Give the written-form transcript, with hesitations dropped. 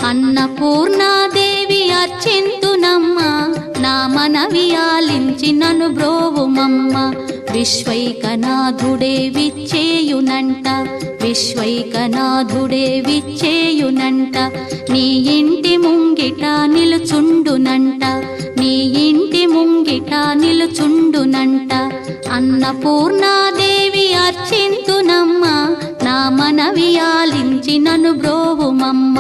అన్నపూర్ణాదేవి అర్చింతునమ్మ, నా మనవి ఆలించి నన్ను బ్రోవుమమ్మ. విశ్వైకనాథుడే విచ్చేయునంట, విశ్వైకనాథుడే విచ్చేయునంట. నీ ఇంటి ముంగిట నిలుచుండునంట, నీ ఇంటి ముంగిట నిలుచుండునంట. అన్నపూర్ణాదేవి అర్చింతునమ్మ, నా మనవి ఆలించి నన్ను బ్రోవుమమ్మ.